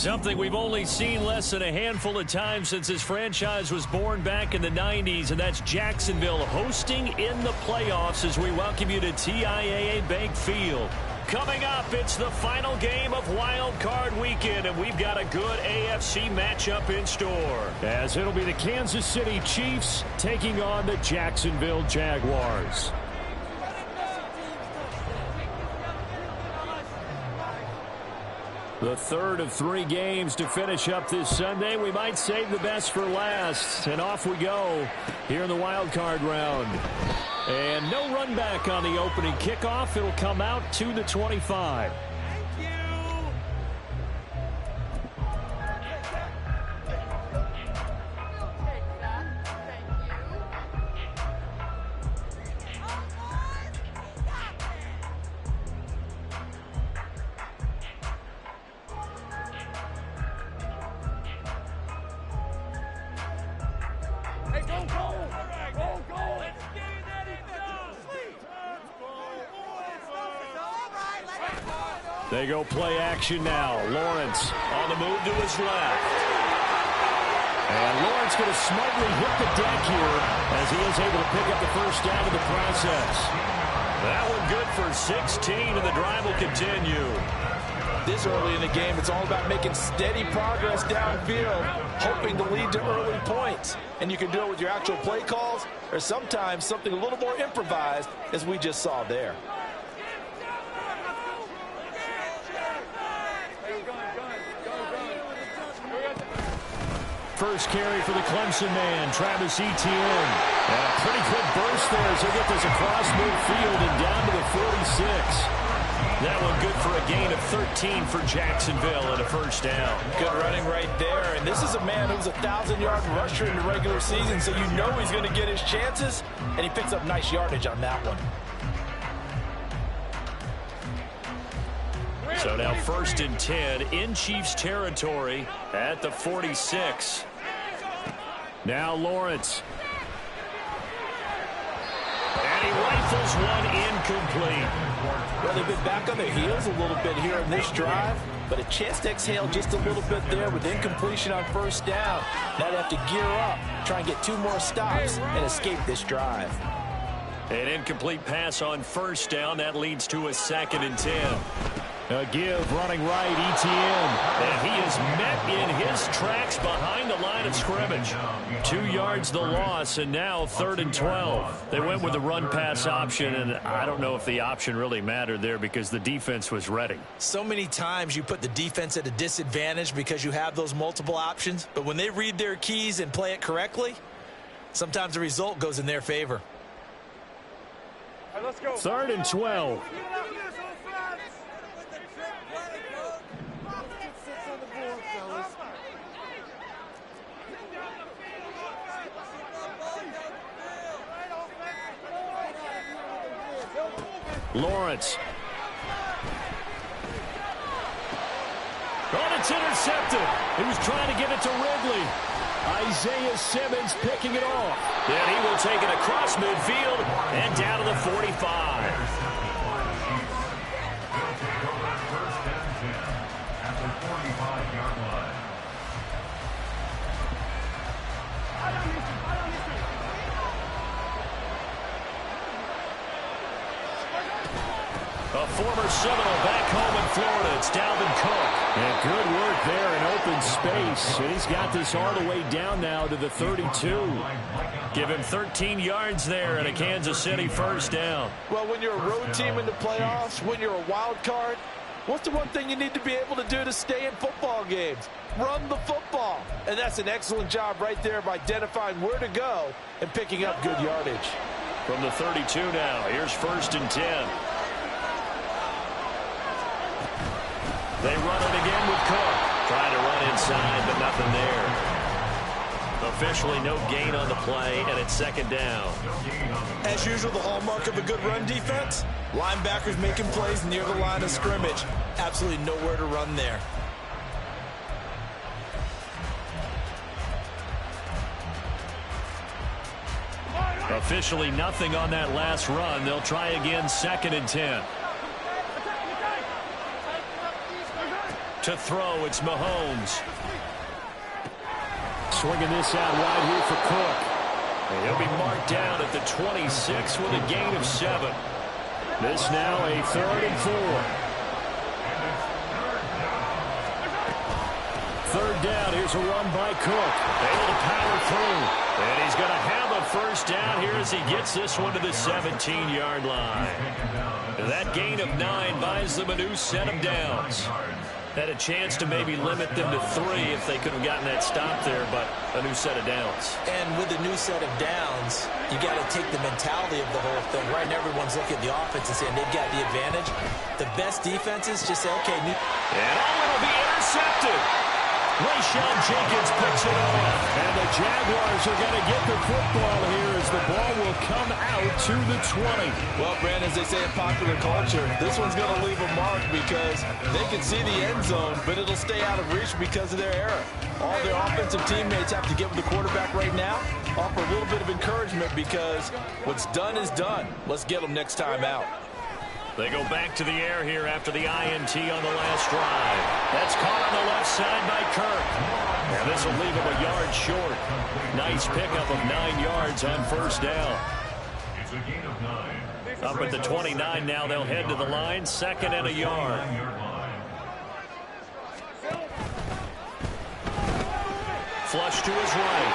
Something we've only seen less than a handful of times since this franchise was born back in the 90s, and that's Jacksonville hosting in the playoffs as we welcome you to TIAA Bank Field. Coming up, it's the final game of Wild Card Weekend, and we've got a good AFC matchup in store. As it'll be the Kansas City Chiefs taking on the Jacksonville Jaguars. The third of 3 games to finish up this Sunday. We might save the best for last. And off we go here in the wild card round. And no run back on the opening kickoff. It'll come out to the 25. They go play action now. Lawrence on the move to his left. And Lawrence going to smartly hit the deck here as he is able to pick up the first down in the process. That one good for 16, and the drive will continue. This early in the game, it's all about making steady progress downfield, hoping to lead to early points. And you can do it with your actual play calls, or sometimes something a little more improvised, as we just saw there. First carry for the Clemson man, Travis Etienne. And a pretty quick burst there as he gets this across midfield and down to the 46. That one good for a gain of 13 for Jacksonville and a first down. Good running right there. And this is a man who's a 1,000-yard rusher in the regular season, so you know he's going to get his chances, and he picks up nice yardage on that one. So now 1st and 10 in Chiefs territory at the 46. Now Lawrence. And he rifles one incomplete. Well, they've been back on their heels a little bit here in this drive, but a chance to exhale just a little bit there with incompletion on first down. Now they have to gear up, try and get 2 more stops, and escape this drive. An incomplete pass on first down. That leads to a 2nd and 10. A give running right, Etienne. And he is met in his tracks behind the line of scrimmage. 2 yards the loss, and now 3rd and 12. They went with the run-pass option, and I don't know if the option really mattered there because the defense was ready. So many times you put the defense at a disadvantage because you have those multiple options, but when they read their keys and play it correctly, sometimes the result goes in their favor. All right, let's go. 3rd and 12. Lawrence. Oh, it's intercepted. He was trying to get it to Ridley. Isaiah Simmons picking it off. And he will take it across midfield and down to the 45. A former Seminole back home in Florida. It's Dalvin Cook. And good work there in open space. And he's got this all the way down now to the 32. Give him 13 yards there and a Kansas City first down. Well, when you're a road team in the playoffs, when you're a wild card, what's the one thing you need to be able to do to stay in football games? Run the football. And that's an excellent job right there of identifying where to go and picking up good yardage. From the 32 now, here's 1st and 10. They run it again with Cook. Trying to run inside, but nothing there. Officially no gain on the play, and it's 2nd down. As usual, the hallmark of a good run defense, linebackers making plays near the line of scrimmage. Absolutely nowhere to run there. Officially nothing on that last run. They'll try again, 2nd and 10. To throw, it's Mahomes. Swinging this out wide here for Cook. And he'll be marked down at the 26 with a gain of 7. This now a 3rd and 4. 3rd down. Here's a run by Cook. Able to power through. And he's going to have a first down here as he gets this one to the 17-yard line. And that gain of 9 buys them a new set of downs. Had a chance to maybe limit them to 3 if they could have gotten that stop there, but a new set of downs. And with a new set of downs, you got to take the mentality of the whole thing. Right now, everyone's looking at the offense and saying they've got the advantage. The best defenses just say, okay. And it'll be intercepted. Rayshawn Jenkins picks it off. And the Jaguars are going to get the football here as the ball will come out to the 20. Well, Brandon, as they say in popular culture, this one's going to leave a mark because they can see the end zone, but it'll stay out of reach because of their error. All their offensive teammates have to get with the quarterback right now, offer a little bit of encouragement because what's done is done. Let's get them next time out. They go back to the air here after the INT on the last drive. That's caught on the left side by Kirk. And this will leave him a yard short. Nice pickup of 9 yards on first down. Up at the 29 now, they'll head to the line. 2nd and a yard. Flush to his right.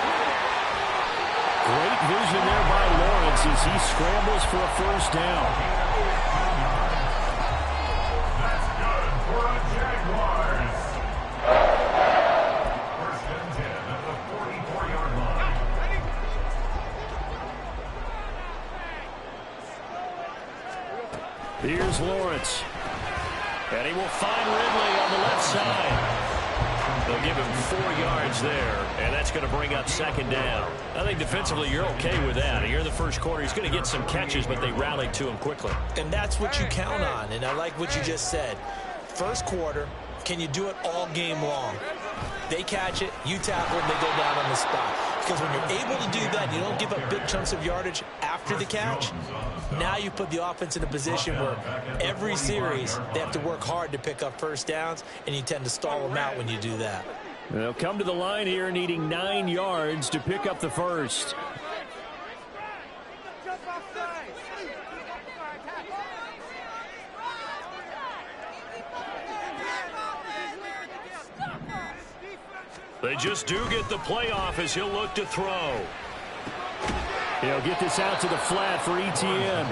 Great vision there by Lawrence as he scrambles for a first down. Here's Lawrence. And he will find Ridley on the left side. They'll give him 4 yards there, and that's going to bring up 2nd down. I think defensively you're okay with that. Here in the first quarter, he's going to get some catches, but they rallied to him quickly. And that's what you count on, and I like what you just said. First quarter, can you do it all game long? They catch it, you tackle them, they go down on the spot. Because when you're able to do that, you don't give up big chunks of yardage after the catch. Now you put the offense in a position where every series they have to work hard to pick up first downs, and you tend to stall them out when you do that. They'll come to the line here needing 9 yards to pick up the first. They just do get the playoff as he'll look to throw. He'll get this out to the flat for Etienne.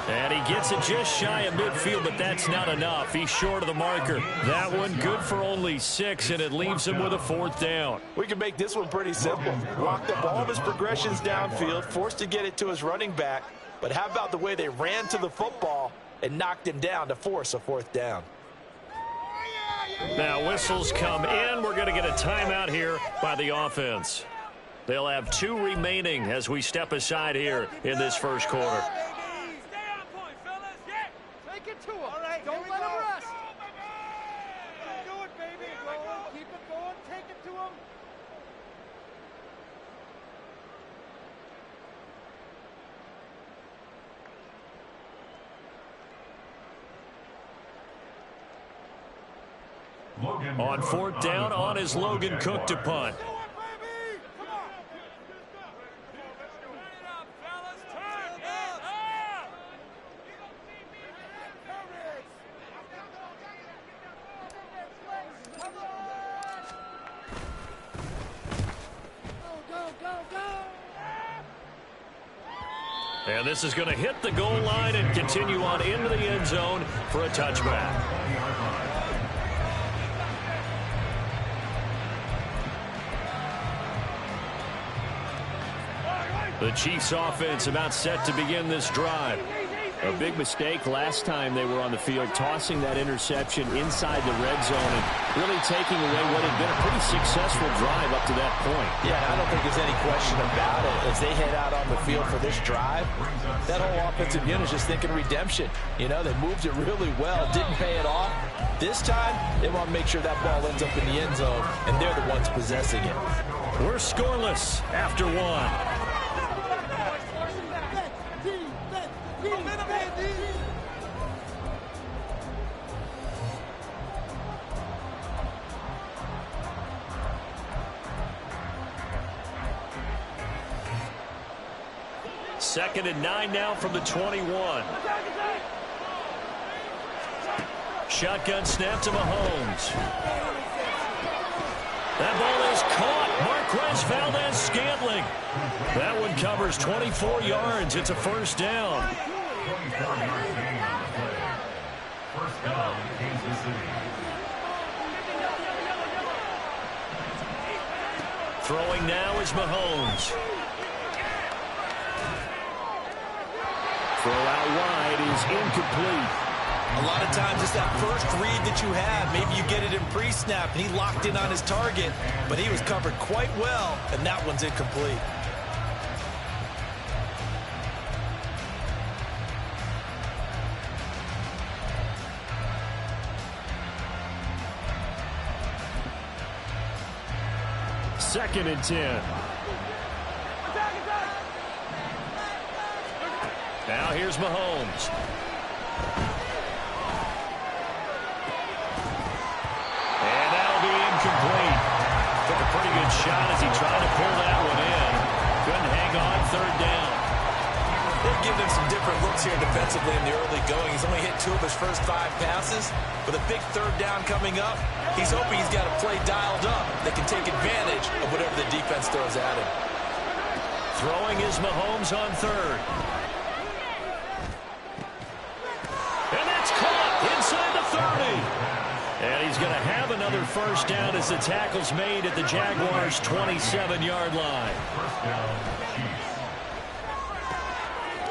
And he gets it just shy of midfield, but that's not enough. He's short of the marker. That one good for only 6, and it leaves him with a 4th down. We can make this one pretty simple. Locked up all of his progressions downfield, forced to get it to his running back. But how about the way they ran to the football and knocked him down to force a 4th down? Now whistles come in. We're going to get a timeout here by the offense. They'll have 2 remaining as we step aside here in this first quarter. Stay on point, fellas. Yeah. Take it to him. All right, don't let him rest. Do it, baby. Keep it going. Take it to him. On 4th down, on is Logan Cook to punt. And this is going to hit the goal line and continue on into the end zone for a touchback. The Chiefs offense about set to begin this drive. A big mistake last time they were on the field, tossing that interception inside the red zone and really taking away what had been a pretty successful drive up to that point. Yeah, I don't think there's any question about it. As they head out on the field for this drive, that whole offensive unit is just thinking redemption. You know, they moved it really well, didn't pay it off. This time, they want to make sure that ball ends up in the end zone, and they're the ones possessing it. We're scoreless after 1. 2nd and 9 now from the 21. Shotgun snap to Mahomes. That ball is caught. Marquez Valdes-Scantling. That one covers 24 yards. It's a first down. First down, Kansas City. Throwing now is Mahomes. Throw out wide is incomplete. A lot of times it's that first read that you have. Maybe you get it in pre-snap, and he locked in on his target, but he was covered quite well, and that one's incomplete. Second and 10. Now here's Mahomes. And that'll be incomplete. Took a pretty good shot as he tried to pull that one in. Couldn't hang on, third down. They've given him some different looks here defensively in the early going. He's only hit 2 of his first 5 passes. With a big third down coming up, he's hoping he's got a play dialed up that can take advantage of whatever the defense throws at him. Throwing is Mahomes on third. And that's caught inside the 30. And he's going to have another first down as the tackle's made at the Jaguars' 27-yard line.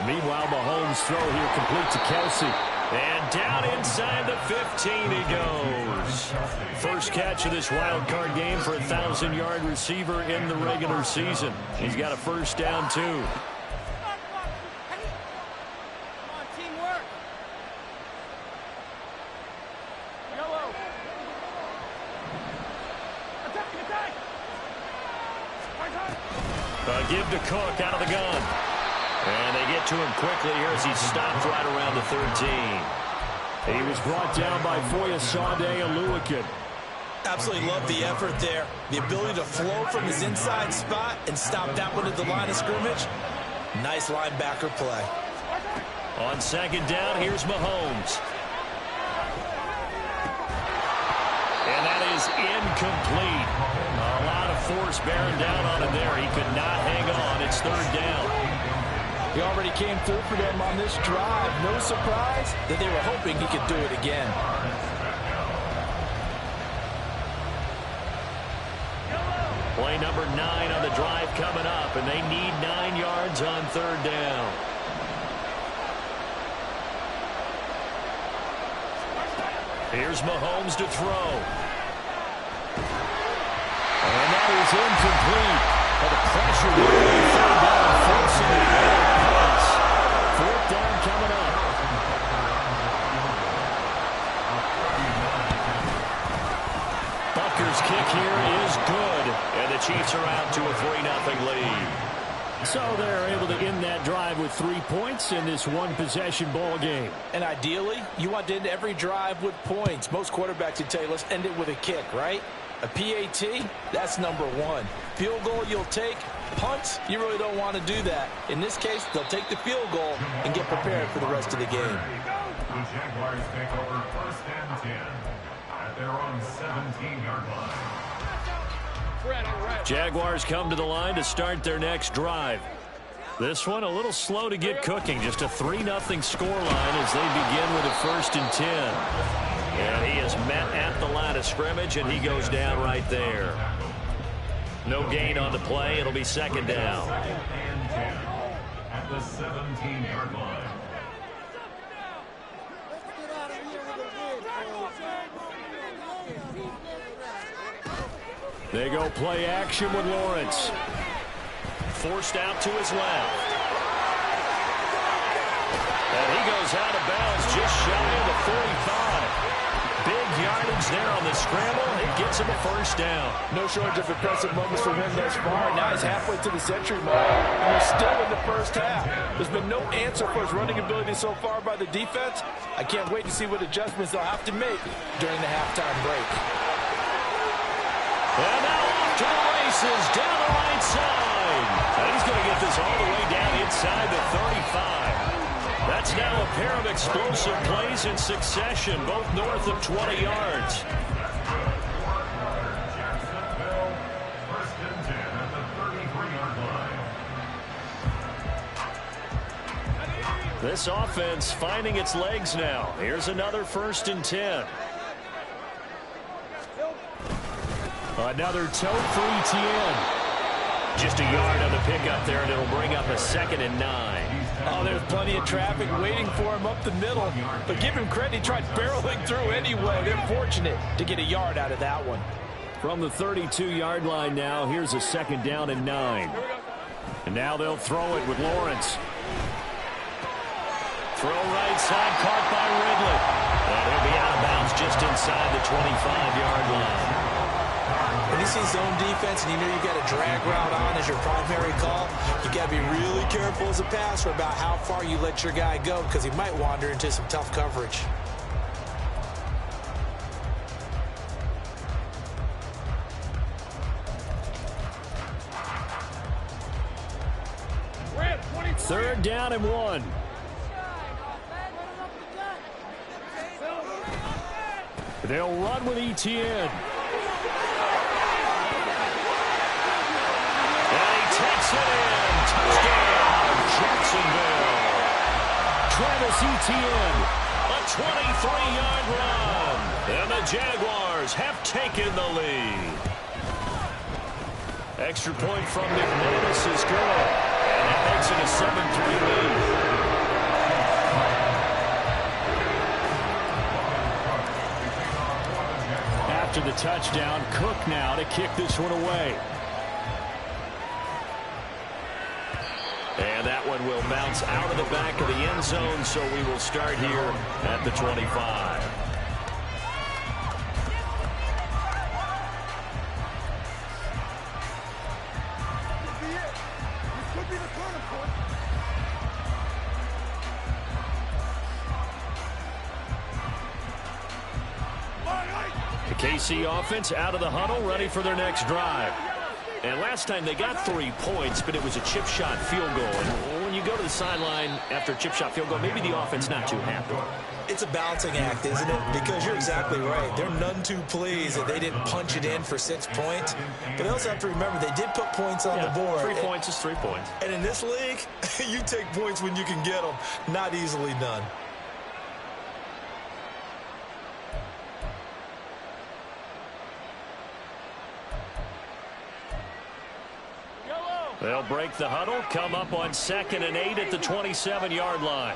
Meanwhile, Mahomes' throw here complete to Kelsey. And down inside the 15 he goes. First catch of this wild card game for a 1,000-yard receiver in the regular season. He's got a first down, too. Come on, teamwork. Yellow. Attack. Give to Cook out of the gun. And they get to him quickly here as he stopped right around the 13. He was brought down by Foyesade Oluokun. Absolutely love the effort there. The ability to flow from his inside spot and stop that one at the line of scrimmage. Nice linebacker play. On second down, here's Mahomes. And that is incomplete. A lot of force bearing down on him there. He could not hang on. It's third down. He already came through for them on this drive. No surprise that they were hoping he could do it again. Play number 9 on the drive coming up, and they need 9 yards on third down. Here's Mahomes to throw. And that is incomplete. But the pressure there, third down, forcing the pass. Fourth down coming up. Butker's kick here is good. And the Chiefs are out to a 3-0 lead. So they're able to end that drive with 3 points in this one-possession ball game. And ideally, you want to end every drive with points. Most quarterbacks would tell you, let's end it with a kick, right? A PAT, that's number 1. Field goal you'll take. Punts, you really don't want to do that. In this case, they'll take the field goal and get prepared for the rest of the game. The Jaguars take over first and 10 at their own 17-yard line. Jaguars come to the line to start their next drive. This one a little slow to get cooking. Just a 3-0 scoreline as they begin with a first and 10. And he is met at the line of scrimmage, and he goes down right there. No gain on the play. It'll be second down. And 10 at the 17-yard line. They go play action with Lawrence. Forced out to his left. And he goes out of bounds just shy of the 45. Big yardage there on the scramble. It gets him a first down. No shortage of impressive moments for him thus far. Now he's halfway to the century mark, and we're still in the first half. There's been no answer for his running ability so far by the defense. I can't wait to see what adjustments they'll have to make during the halftime break. And now off to the races down the right side. And he's going to get this all the way down inside the 35. That's now a pair of explosive plays in succession, both north of 20 yards. Jacksonville, first and 10 at the 33-yard line. This offense finding its legs now. Here's another first and 10. Another tote for ETN. Just a yard on the pickup there, and it'll bring up a 2nd and 9. Oh, there's plenty of traffic waiting for him up the middle. But give him credit, he tried barreling through anyway. They're fortunate to get a yard out of that one. From the 32-yard line now, here's a 2nd down and 9. And now they'll throw it with Lawrence. Throw right side, caught by Ridley. And he'll be out of bounds just inside the 25-yard line. When you see zone defense and you know you've got a drag route on as your primary call, you got to be really careful as a passer about how far you let your guy go because he might wander into some tough coverage. Third down and 1. They'll run with ETN. Takes it in. Touchdown, Jacksonville. Travis Etienne, a 23-yard run. And the Jaguars have taken the lead. Extra point from McManus is good. And that makes it a 7-3 lead. After the touchdown, Cook now to kick this one away. And that one will bounce out of the back of the end zone, so we will start here at the 25. The KC offense out of the huddle, ready for their next drive. And last time they got 3 points, but it was a chip shot field goal. And when you go to the sideline after a chip shot field goal, maybe the offense not too happy. It's a balancing act, isn't it? Because you're exactly right. They're none too pleased that they didn't punch it in for 6 points. But they also have to remember they did put points on the board. 3 points is 3 points. And in this league, you take points when you can get them. Not easily done. They'll break the huddle, come up on 2nd and 8 at the 27-yard line.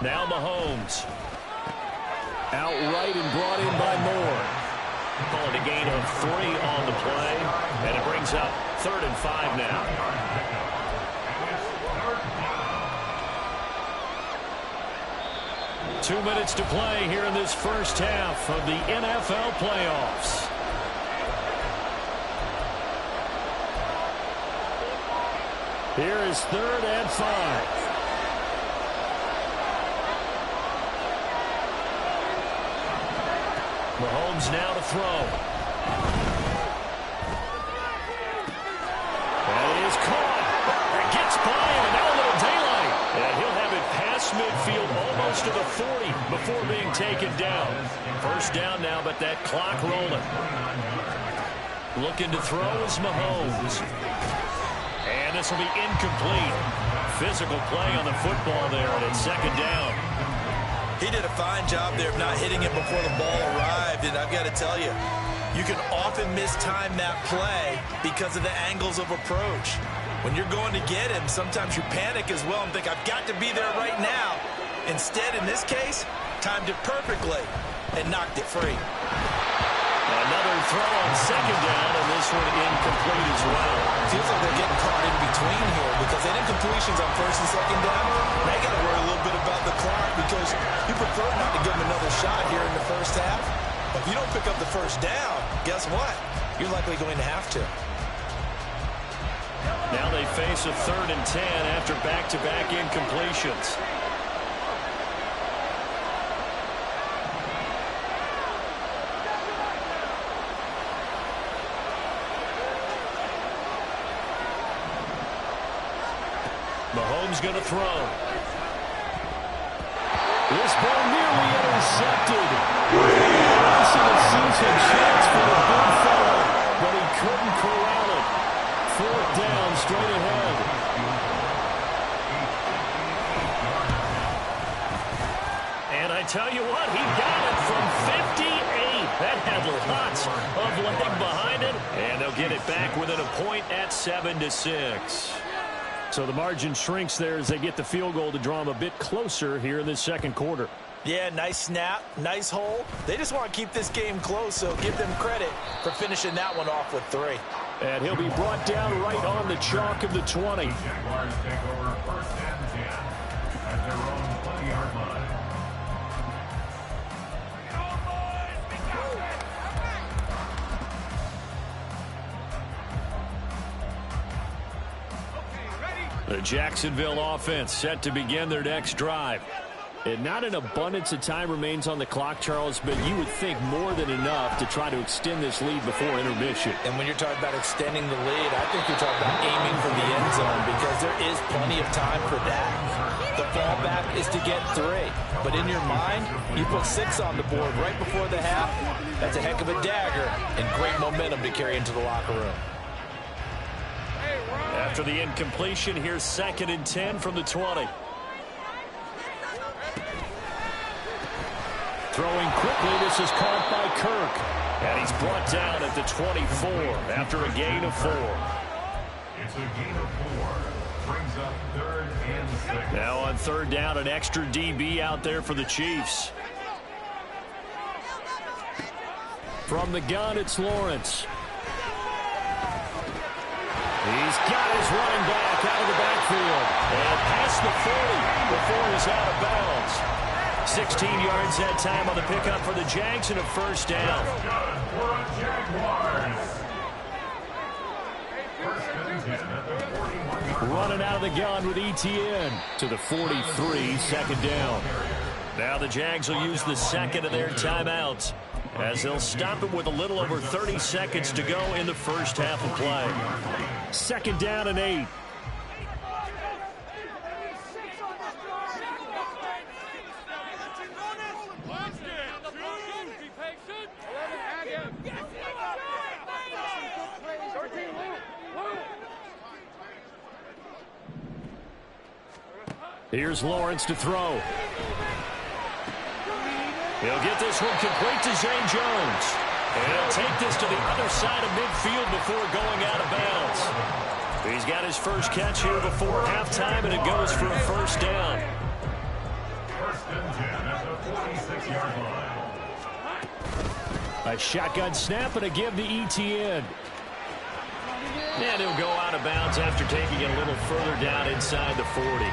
Now Mahomes. Outright and brought in by Moore. Calling a gain of 3 on the play. And it brings up 3rd and 5 now. Two minutes to play here in this first half of the NFL playoffs. Here is 3rd and 5. Mahomes now to throw. And it is caught. It gets by him, and now a little daylight. And he'll have it past midfield almost to the 40 before being taken down. First down now, but that clock rolling. Looking to throw is Mahomes. And this will be incomplete. Physical play on the football there, and it's 2nd down. He did a fine job there of not hitting it before the ball arrived, and I've got to tell you, you can often mistime that play because of the angles of approach. When you're going to get him, sometimes you panic as well and think, I've got to be there right now. Instead, in this case, timed it perfectly and knocked it free. Another throw on 2nd down, and this one incomplete as well. Feels like they're getting caught in between here because they did incompletions on 1st and 2nd down. They got to worry a little bit about the clock because you prefer not to give them another shot here in the first half. But if you don't pick up the first down, guess what? You're likely going to have to. Now they face a 3rd and 10 after back-to-back incompletions. Williams going to throw. This ball nearly intercepted. Wilson sees a chance for the big fella, but he couldn't corral it. Fourth down, straight ahead. And I tell you what, he got it from 58. That had lots of leg behind it. And they'll get it back within a point at 7-6. So the margin shrinks there as they get the field goal to draw them a bit closer here in this second quarter. Yeah, nice snap, nice hole. They just want to keep this game close, so give them credit for finishing that one off with 3. And he'll be brought down right on the chalk of the 20. The Jaguars take over first and 10 at their own 20-yard line. The Jacksonville offense set to begin their next drive. And not an abundance of time remains on the clock, Charles, but you would think more than enough to try to extend this lead before intermission. And when you're talking about extending the lead, I think you're talking about aiming for the end zone because there is plenty of time for that. The fallback is to get 3. But in your mind, you put 6 on the board right before the half. That's a heck of a dagger and great momentum to carry into the locker room. After the incompletion, here's 2nd and 10 from the 20. Throwing quickly, this is caught by Kirk. And he's brought down at the 24 after a gain of 4. It's a gain of 4. Brings up 3rd and 6. Now on 3rd down, an extra DB out there for the Chiefs. From the gun, it's Lawrence. He's got his running back out of the backfield. And past the 40 before he's out of bounds. 16 yards that time on the pickup for the Jags and a first down. Running out of the gun with ETN to the 43, 2nd down. Now the Jags will use the 2nd of their timeouts as they'll stop it with a little over 30 seconds to go in the first half of play. 2nd down and 8. Here's Lawrence to throw. He'll get this one complete to Zane Jones. And he'll take this to the other side of midfield before going out of bounds. He's got his first catch here before halftime, and it goes for a first down. 1st and 10 at the 46-yard line. A shotgun snap and a give to ETN. And he'll go out of bounds after taking it a little further down inside the 40.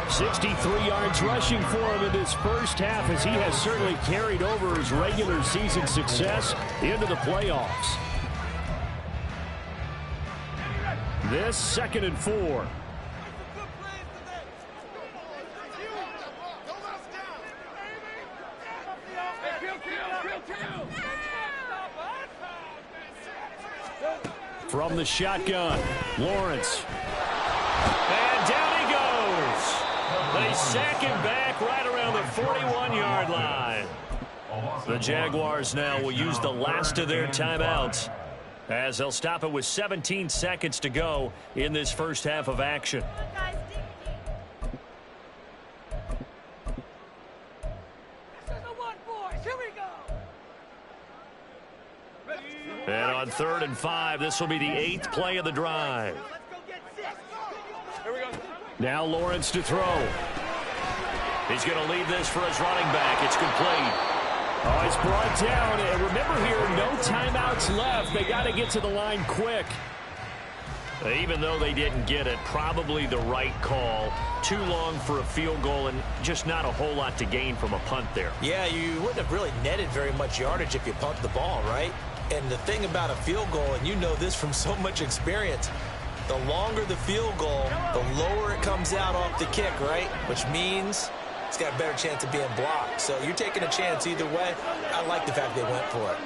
63 yards rushing for him in this first half as he has certainly carried over his regular season success into the playoffs. This 2nd and 4. From the shotgun, Lawrence. And down he goes. They sack him back right around the 41-yard line. The Jaguars now will use the last of their timeouts as they'll stop it with 17 seconds to go in this first half of action. And on 3rd and 5, this will be the 8th play of the drive. Now Lawrence to throw. He's going to leave this for his running back. It's complete. Oh, it's brought down. And remember here, no timeouts left. They got to get to the line quick. Even though they didn't get it, probably the right call. Too long for a field goal and just not a whole lot to gain from a punt there. Yeah, you wouldn't have really netted very much yardage if you pumped the ball, right? And the thing about a field goal, and you know this from so much experience, the longer the field goal, the lower it comes out off the kick, right? Which means it's got a better chance of being blocked. So you're taking a chance either way. I like the fact they went for it.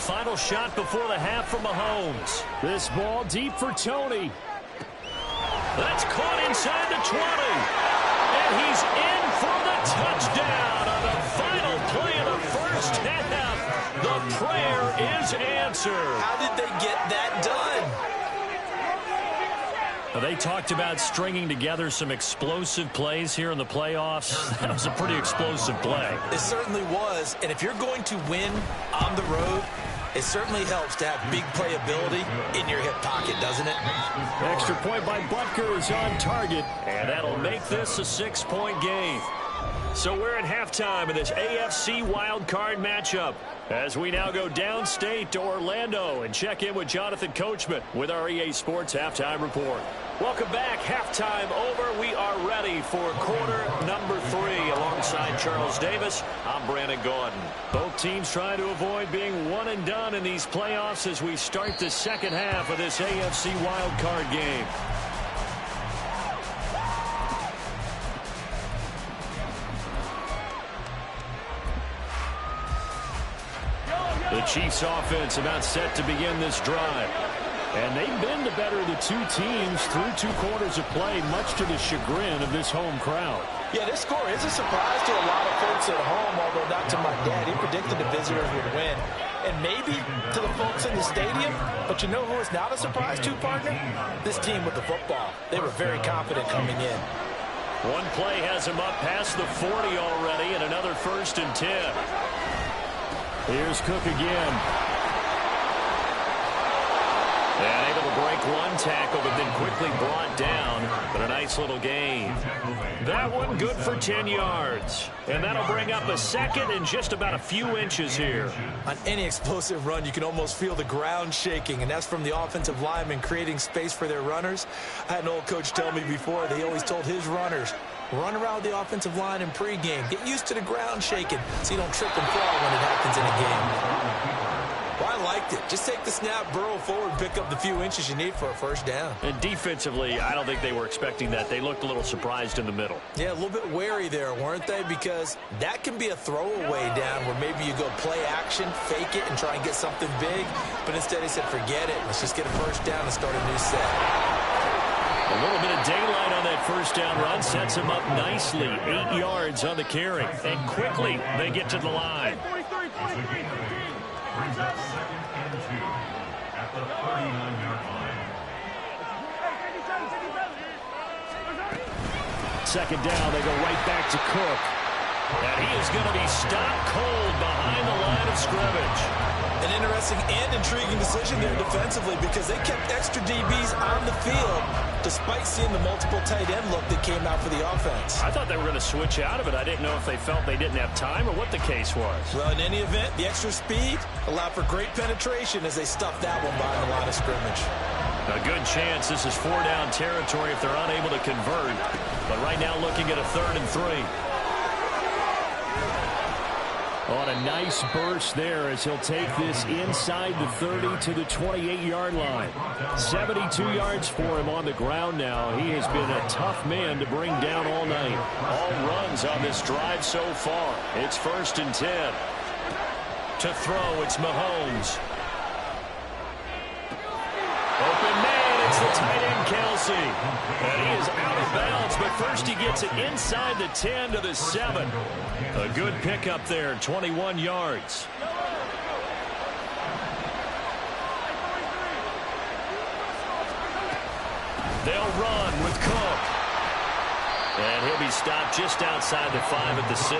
Final shot before the half from Mahomes. This ball deep for Tony. That's caught inside the 20. And he's in for the touchdown on the final play of the first half. The prayer is answered. How did they get that done? They talked about stringing together some explosive plays here in the playoffs. That was a pretty explosive play. It certainly was. And if you're going to win on the road, it certainly helps to have big playability in your hip pocket, doesn't it? Extra point by Butker is on target, and that'll make this a 6-point game. So we're at halftime in this AFC wildcard matchup as we now go downstate to Orlando and check in with Jonathan Coachman with our EA Sports Halftime Report. Welcome back. Halftime over. We are ready for quarter number 3 alongside Charles Davis. I'm Brandon Gaudin. Both teams trying to avoid being one and done in these playoffs as we start the second half of this AFC wildcard game. The Chiefs offense about set to begin this drive. And they've been the better of the two teams through 2 quarters of play, much to the chagrin of this home crowd. Yeah, this score is a surprise to a lot of folks at home, although not to my dad. He predicted the visitors would win. And maybe to the folks in the stadium, but you know who is not a surprise to, partner? This team with the football. They were very confident coming in. One play has him up past the 40 already, and another 1st and 10. Here's Cook again. And able to break one tackle, but then quickly brought down. But a nice little gain. That one good for 10 yards. And that'll bring up a second and just about a few inches here. On any explosive run, you can almost feel the ground shaking, and that's from the offensive linemen creating space for their runners. I had an old coach tell me before, they always told his runners, run around the offensive line in pregame. Get used to the ground shaking so you don't trip and fall when it happens in a game. Well, I liked it. Just take the snap, burrow forward, pick up the few inches you need for a first down. And defensively, I don't think they were expecting that. They looked a little surprised in the middle. Yeah, a little bit wary there, weren't they? Because that can be a throwaway down where maybe you go play action, fake it, and try and get something big. But instead they said, forget it. Let's just get a first down and start a new set. A little bit of daylight on that first down run sets him up nicely. 8 yards on the carry. And quickly, they get to the line. Brings up 2nd and 2 at the 39-yard line. 2nd down, they go right back to Cook. And he is going to be stopped cold behind the line of scrimmage. An interesting and intriguing decision there defensively because they kept extra DBs on the field despite seeing the multiple tight end look that came out for the offense. I thought they were going to switch out of it. I didn't know if they felt they didn't have time or what the case was. Well, in any event, the extra speed allowed for great penetration as they stuffed that one behind the line of scrimmage. A good chance this is 4-down territory if they're unable to convert. But right now looking at a 3rd and 3. On a nice burst there as he'll take this inside the 30 to the 28-yard line. 72 yards for him on the ground now. He has been a tough man to bring down all night. All runs on this drive so far. It's 1st and 10. To throw, it's Mahomes. Open man, it's the tight end Kelsey. And he is out of bounds, but first he gets it inside the 10 to the 7. A good pickup there, 21 yards. They'll run with Cook. And he'll be stopped just outside the 5 at the 6.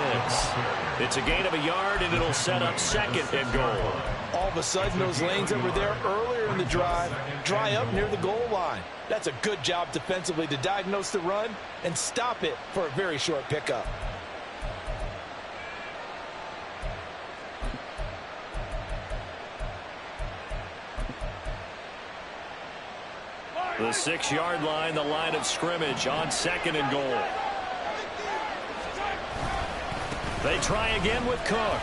It's a gain of a yard, and it'll set up 2nd and goal. All of a sudden, those lanes that were there earlier in the drive dry up near the goal line. That's a good job defensively to diagnose the run and stop it for a very short pickup. The 6-yard line, the line of scrimmage on 2nd and goal. They try again with Cook.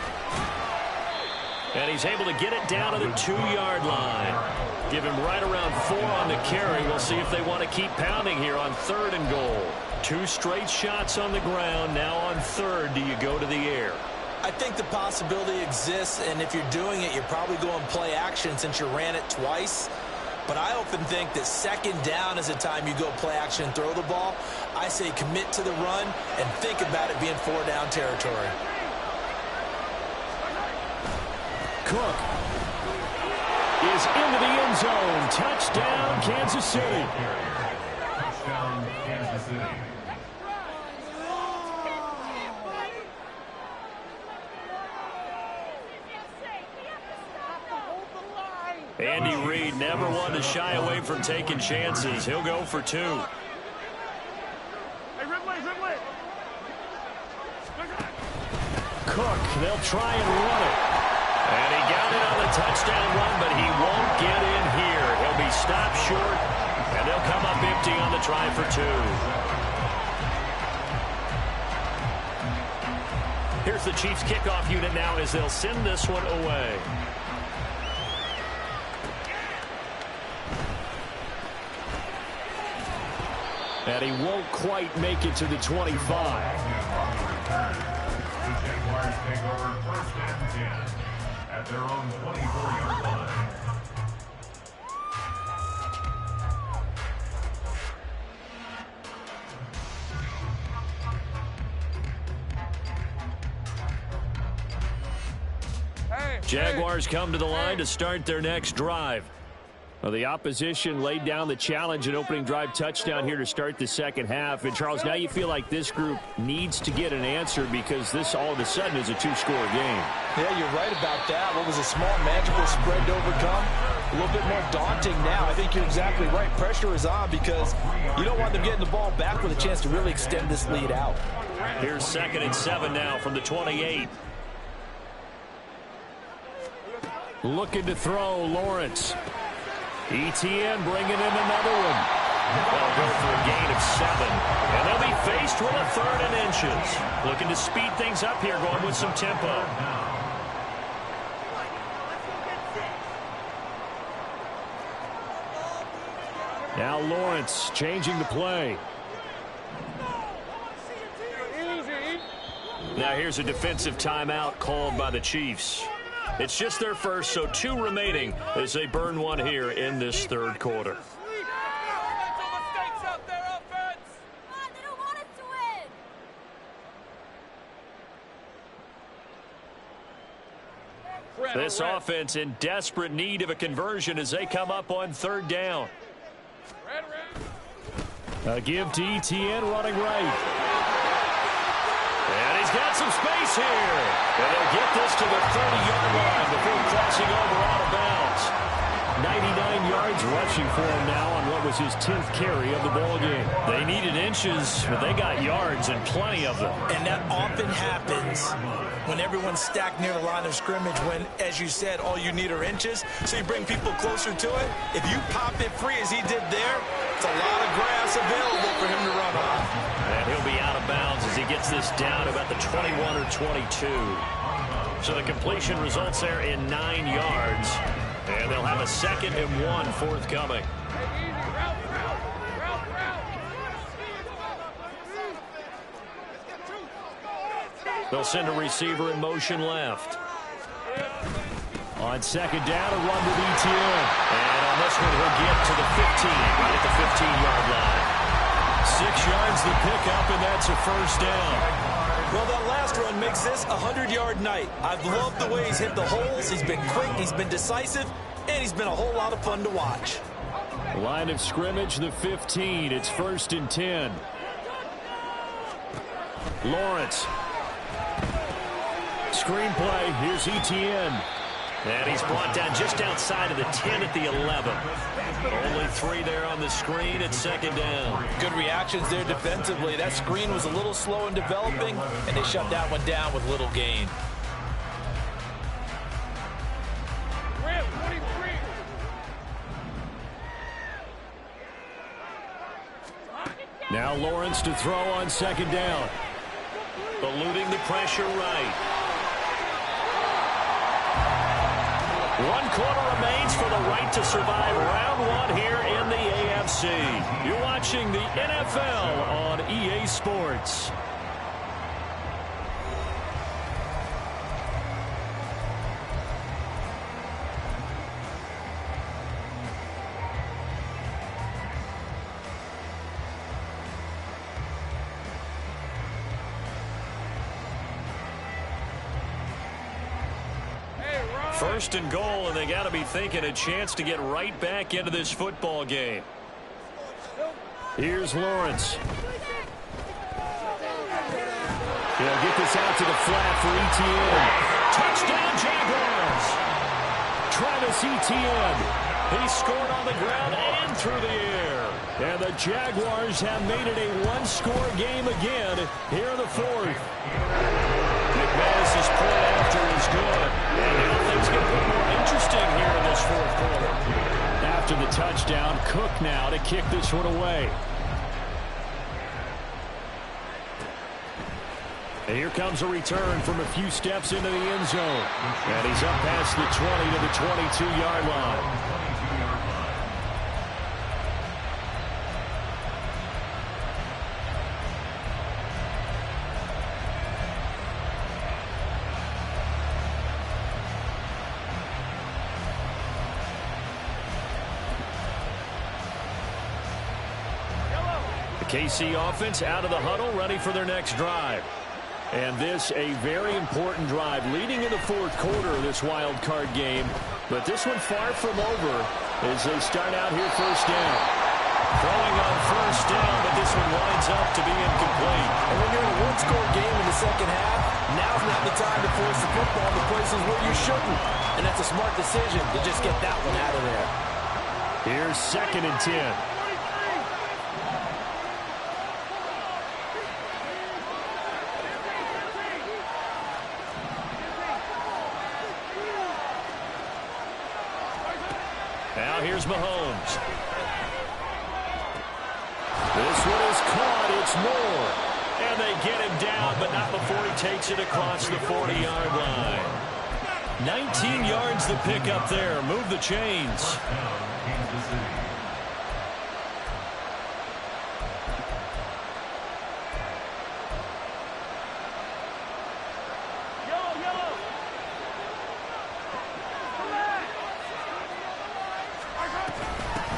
And he's able to get it down to the 2-yard line. Give him right around 4 on the carry. We'll see if they want to keep pounding here on 3rd and goal. 2 straight shots on the ground. Now on 3rd, do you go to the air? I think the possibility exists, and if you're doing it, you're probably going play action since you ran it twice. But I often think that second down is the time you go play action and throw the ball. I say commit to the run and think about it being 4-down territory. Cook is into the end zone. Touchdown, Kansas City. Touchdown, Kansas City. Andy Reid never one to shy away from taking chances. He'll go for 2. Cook, they'll try and run it. And he got it on the touchdown run, but he won't get in here. He'll be stopped short, and they'll come up empty on the try for 2. Here's the Chiefs kickoff unit now as they'll send this one away. And he won't quite make it to the 25. The Jaguars take over 1st and 10 at their own 24-yard line. Jaguars come to the line to start their next drive. Well, the opposition laid down the challenge and opening drive touchdown here to start the second half. And, Charles, now you feel like this group needs to get an answer because this all of a sudden is a 2-score game. Yeah, you're right about that. What was a small magical spread to overcome? A little bit more daunting now. I think you're exactly right. Pressure is on because you don't want them getting the ball back with a chance to really extend this lead out. Here's 2nd and 7 now from the 28. Looking to throw, Lawrence. ETN bringing in another one. They'll go for a gain of 7. And they'll be faced with a 3rd and inches. Looking to speed things up here, going with some tempo. Now Lawrence changing the play. Now here's a defensive timeout called by the Chiefs. It's just their first, so 2 remaining as they burn one here in this 3rd quarter. This offense in desperate need of a conversion as they come up on 3rd down. A give to ETN running right. And he's got some space here. And they'll get this to the 30-yard line before crossing over out of bounds. 99 yards rushing for him now on what was his 10th carry of the ball game. They needed inches, but they got yards and plenty of them. And that often happens when everyone's stacked near the line of scrimmage when, as you said, all you need are inches. So you bring people closer to it. If you pop it free as he did there, it's a lot of grass available for him to run on. And he'll be out of bounds as he gets this down about the 21 or 22. So the completion results there in 9 yards. And they'll have a 2nd and 1 forthcoming. They'll send a receiver in motion left. On 2nd down, a run with ETN. And on this one, he'll get to the 15, right at the 15-yard line. 6 yards the pickup, and that's a 1st down. Well, that last run makes this a 100-yard night. I've loved the way he's hit the holes. He's been quick, he's been decisive, and he's been a whole lot of fun to watch. Line of scrimmage, the 15. It's 1st and 10. Lawrence. Screenplay. Here's ETN. And he's brought down just outside of the 10 at the 11. Only 3 there on the screen at 2nd down. Good reactions there defensively. That screen was a little slow in developing, and they shut that one down with little gain. Now Lawrence to throw on 2nd down. Eluding the pressure right. 1 quarter remains for the right to survive round 1 here in the AFC. You're watching the NFL on EA Sports. First and goal, and they got to be thinking a chance to get right back into this football game. Here's Lawrence. He'll get this out to the flat for Etienne. Touchdown, Jaguars. Travis Etienne. He scored on the ground and through the air. And the Jaguars have made it a one-score game again here in the fourth. McManus's point after is good. And now things get a bit more interesting here in this fourth quarter. After the touchdown, Cook now to kick this one away. And here comes a return from a few steps into the end zone. And he's up past the 20 to the 22-yard line. KC offense out of the huddle, ready for their next drive. And this a very important drive leading in the fourth quarter of this wild card game. But this one far from over as they start out here first down. Throwing on first down, but this one winds up to be incomplete. And when you're in a one-score game in the second half, now's not the time to force the football to places where you shouldn't. And that's a smart decision to just get that one out of there. Here's 2nd and 10. Now here's Mahomes. This one is caught. It's Moore. And they get him down, but not before he takes it across the 40-yard line. 19 yards to pick up there. Move the chains.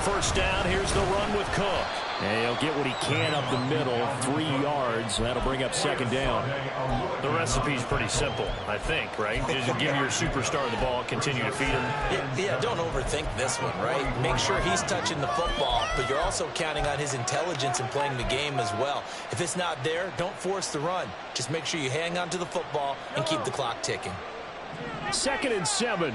First down, here's the run with Cook. And he'll get what he can up the middle, 3 yards. That'll bring up 2nd down. The recipe's pretty simple, I think, right? Just give your superstar the ball, continue to feed him. Yeah, don't overthink this one, right? Make sure he's touching the football, but you're also counting on his intelligence in playing the game as well. If it's not there, don't force the run. Just make sure you hang on to the football and keep the clock ticking. 2nd and 7.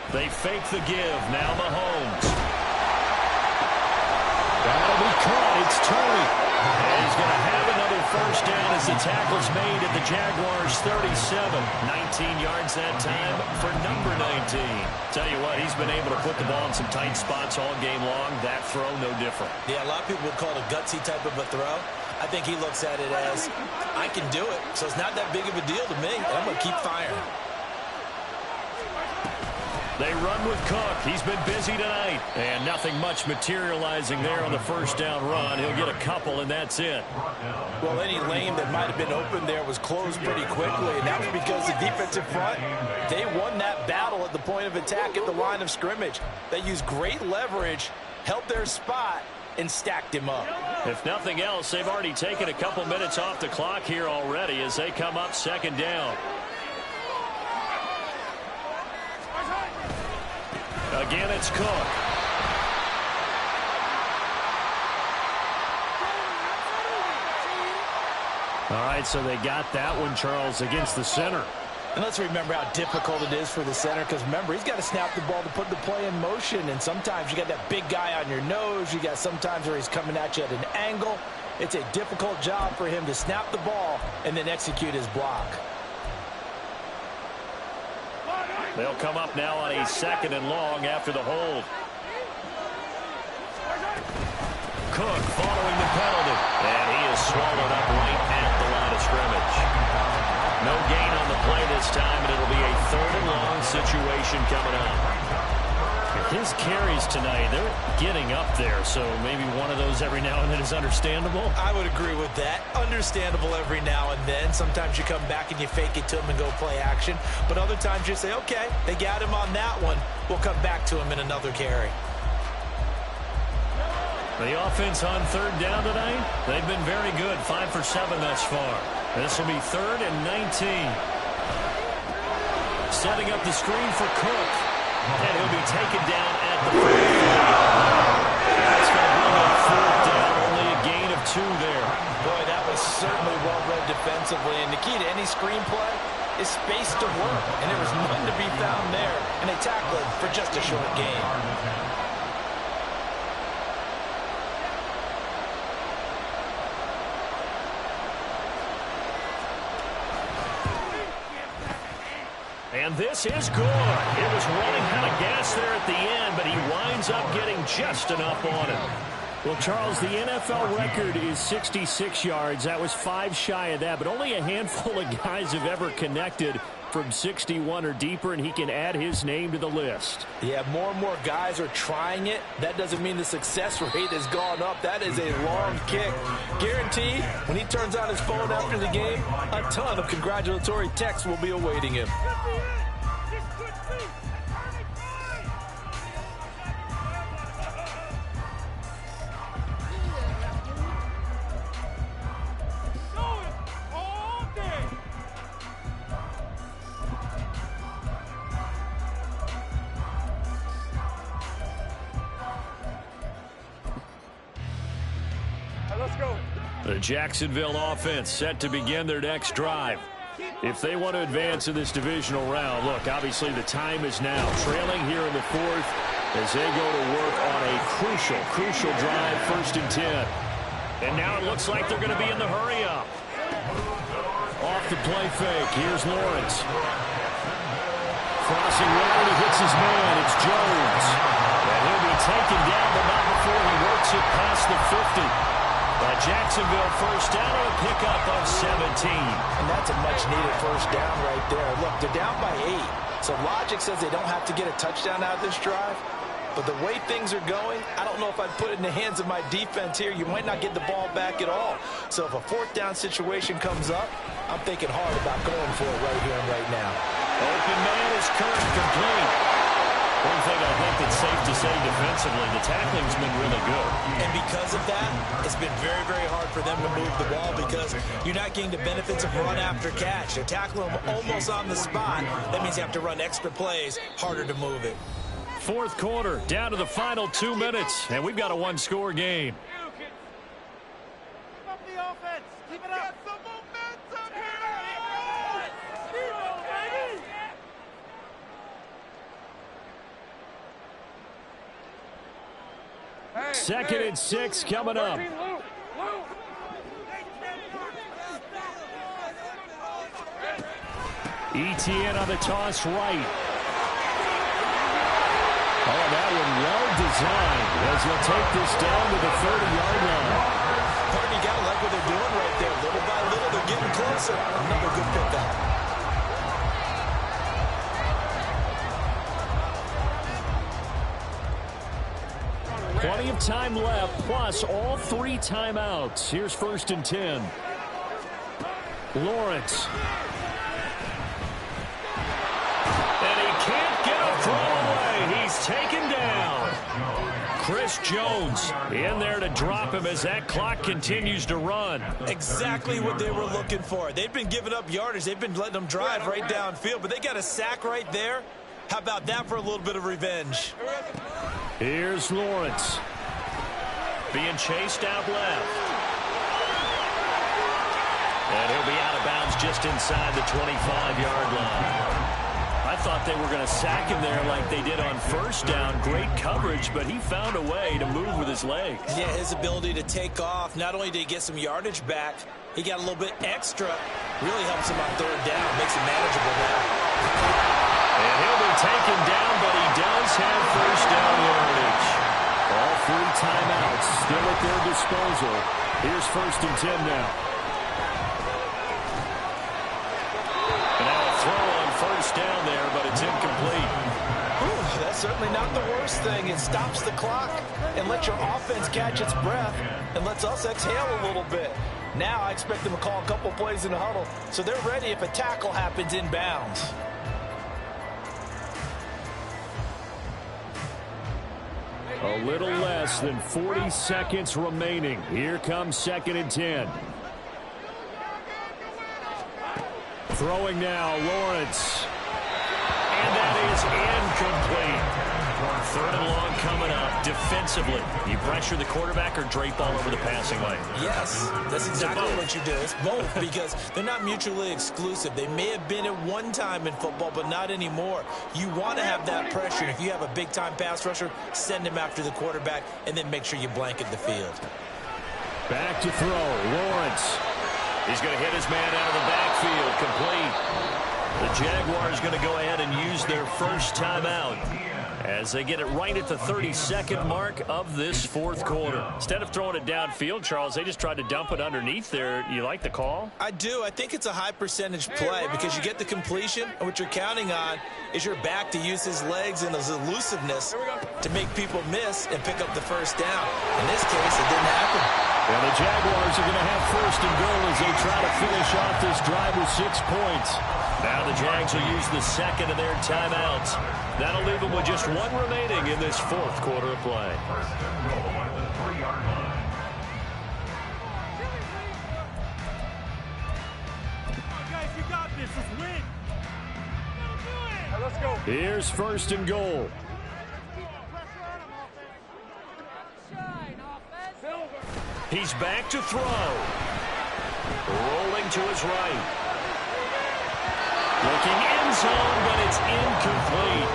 They fake the give. Now Mahomes. That'll be caught. It's Tony. And he's going to have another first down as the tackle's made at the Jaguars' 37. 19 yards that time for number 19. Tell you what, he's been able to put the ball in some tight spots all game long. That throw, no different. Yeah, a lot of people would call it a gutsy type of a throw. I think he looks at it as, I can do it, so it's not that big of a deal to me. I'm going to keep firing. They run with Cook. He's been busy tonight. And nothing much materializing there on the first down run. He'll get a couple, and that's it. Well, any lane that might have been open there was closed pretty quickly, and that was because the defensive front, they won that battle at the point of attack at the line of scrimmage. They used great leverage, held their spot, and stacked him up. If nothing else, they've already taken a couple minutes off the clock here already as they come up 2nd down. Again, it's Cook. All right, so they got that one, Charles, against the center. And let's remember how difficult it is for the center, because remember, he's got to snap the ball to put the play in motion, and sometimes you got that big guy on your nose. You got sometimes where he's coming at you at an angle. It's a difficult job for him to snap the ball and then execute his block. They'll come up now on a 2nd and long after the hold. Cook following the penalty. And he is swallowed up right at the line of scrimmage. No gain on the play this time, and it'll be a 3rd and long situation coming up. His carries tonight, they're getting up there, so maybe one of those every now and then is understandable. I would agree with that. Understandable every now and then. Sometimes you come back and you fake it to him and go play action. But other times you say, okay, they got him on that one. We'll come back to him in another carry. The offense on third down tonight, they've been very good. 5 for 7 thus far. This will be 3rd and 19. Setting up the screen for Cook. And he'll be taken down at the 45. That's going to bring up 4th down. Only a gain of 2 there. Boy, that was certainly well read defensively. And the key to any screenplay is space to work. And there was none to be found there. And they tackled for just a short gain. And this is good. It was running out of gas there at the end, but he winds up getting just enough on it. Well, Charles, the NFL record is 66 yards. That was 5 shy of that, but only a handful of guys have ever connected from 61 or deeper, and he can add his name to the list. Yeah, more and more guys are trying it. That doesn't mean the success rate has gone up. That is a long kick. Guaranteed, when he turns on his phone after the game, a ton of congratulatory texts will be awaiting him. The Jacksonville offense set to begin their next drive. If they want to advance in this divisional round, look, obviously the time is now. Trailing here in the 4th as they go to work on a crucial drive, 1st and 10. And now it looks like they're going to be in the hurry-up. Off the play fake, here's Lawrence. Crossing right, he hits his man, it's Jones. And he'll be taken down, but not before he works it past the 50. Jacksonville first down and a pickup of 17. And that's a much-needed first down right there. Look, they're down by 8. So logic says they don't have to get a touchdown out of this drive. But the way things are going, I don't know if I'd put it in the hands of my defense here. You might not get the ball back at all. So if a 4th down situation comes up, I'm thinking hard about going for it right here and right now. Open man is Kirk, complete. One thing I think that's safe to say defensively, the tackling's been really good. And because of that, it's been very, very hard for them to move the ball because you're not getting the benefits of run after catch. They tackle them almost on the spot. That means you have to run extra plays, harder to move it. 4th quarter, down to the final 2 minutes, and we've got a 1-score game. Keep up the offense. Keep it up. Get some momentum here. Zero, baby. 2nd and 6 coming up. ETN on the toss right. Oh, that one well designed as he'll take this down to the 30-yard line. Partner, you got to like what they're doing right there. Little by little, they're getting closer. Another good pickup. Plenty of time left, plus all 3 timeouts. Here's 1st and 10. Lawrence. And he can't get a throw away. He's taken down. Chris Jones in there to drop him as that clock continues to run. Exactly what they were looking for. They've been giving up yardage. They've been letting them drive right downfield, but they got a sack right there. How about that for a little bit of revenge? Here's Lawrence. Being chased out left. And he'll be out of bounds just inside the 25-yard line. I thought they were going to sack him there like they did on 1st down. Great coverage, but he found a way to move with his legs. Yeah, his ability to take off. Not only did he get some yardage back, he got a little bit extra. Really helps him on 3rd down. Makes it manageable now. And he'll be taken down, but he does have 1st down yardage. All 3 timeouts still at their disposal. Here's 1st and 10 now. And now a throw on 1st down there, but it's incomplete. Ooh, that's certainly not the worst thing. It stops the clock and lets your offense catch its breath and lets us exhale a little bit. Now I expect them to call a couple plays in the huddle, so they're ready if a tackle happens inbounds. A little less than 40 seconds remaining. Here comes 2nd and 10. Throwing now, Lawrence. And that is incomplete. 3rd and long coming up. Defensively, you pressure the quarterback or drape all over the passing lane? Yes, that's exactly what you do. It's both because they're not mutually exclusive. They may have been at one time in football, but not anymore. You want to have that pressure. If you have a big-time pass rusher, send him after the quarterback, and then make sure you blanket the field. Back to throw. Lawrence. He's going to hit his man out of the backfield. Complete. The Jaguars going to go ahead and use their first timeout as they get it right at the 32nd mark of this 4th quarter. Instead of throwing it downfield, Charles, they just tried to dump it underneath there. You like the call? I do. I think it's a high percentage play because you get the completion, and what you're counting on is your back to use his legs and his elusiveness to make people miss and pick up the first down. In this case, it didn't happen. And the Jaguars are going to have 1st and goal as they try to finish off this drive with 6 points. Now the Jags will use the 2nd of their timeouts. That'll leave them with just 1 remaining in this 4th quarter of play. 1st and goal at the 3-yard line. Guys, you got this. Let's win. Let's go. Here's 1st and goal. He's back to throw. Rolling to his right. Looking end zone, but it's incomplete.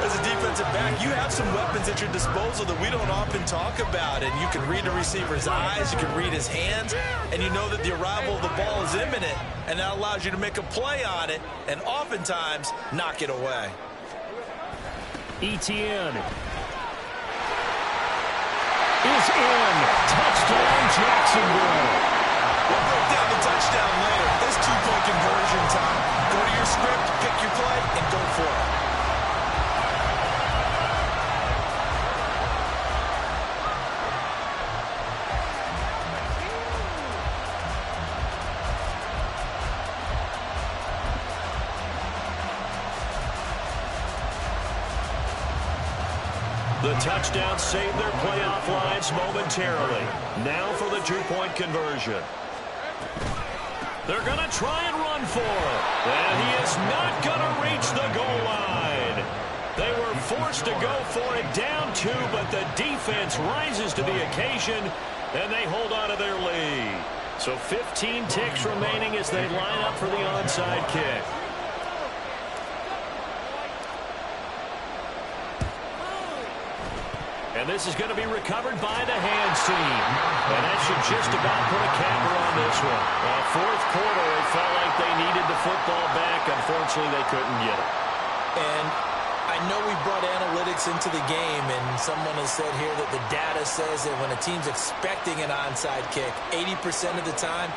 As a defensive back, you have some weapons at your disposal that we don't often talk about. And you can read the receiver's eyes, you can read his hands, and you know that the arrival of the ball is imminent, and that allows you to make a play on it and oftentimes knock it away. Etienne is in. Touchdown, Jacksonville. We'll break down the touchdown later. It's 2-point conversion time. Go to your script, pick your play, and go for it. The touchdown saved their playoff lives momentarily. Now for the 2-point conversion. They're going to try and run for it. And he is not going to reach the goal line. They were forced to go for it down 2, but the defense rises to the occasion, and they hold on to their lead. So 15 ticks remaining as they line up for the onside kick. And this is going to be recovered by the hands team. And that should just about put a capper on this one. 4th quarter, it felt like they needed the football back. Unfortunately, they couldn't get it. And I know we brought analytics into the game, and someone has said here that the data says that when a team's expecting an onside kick, 80% of the time,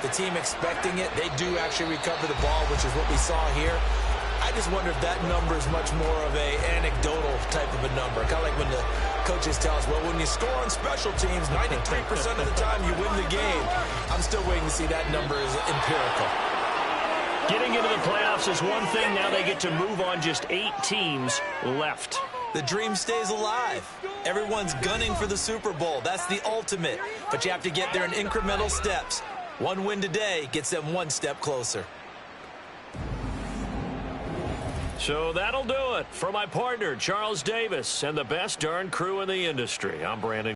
the team expecting it, they do actually recover the ball, which is what we saw here. I just wonder if that number is much more of a anecdotal type of a number. Kind of like when the coaches tell us, well, when you score on special teams, 93% of the time you win the game. I'm still waiting to see that number is empirical. Getting into the playoffs is one thing. Now they get to move on. Just 8 teams left. The dream stays alive. Everyone's gunning for the Super Bowl. That's the ultimate. But you have to get there in incremental steps. One win today gets them 1 step closer. So that'll do it for my partner, Charles Davis, and the best darn crew in the industry. I'm Brandon.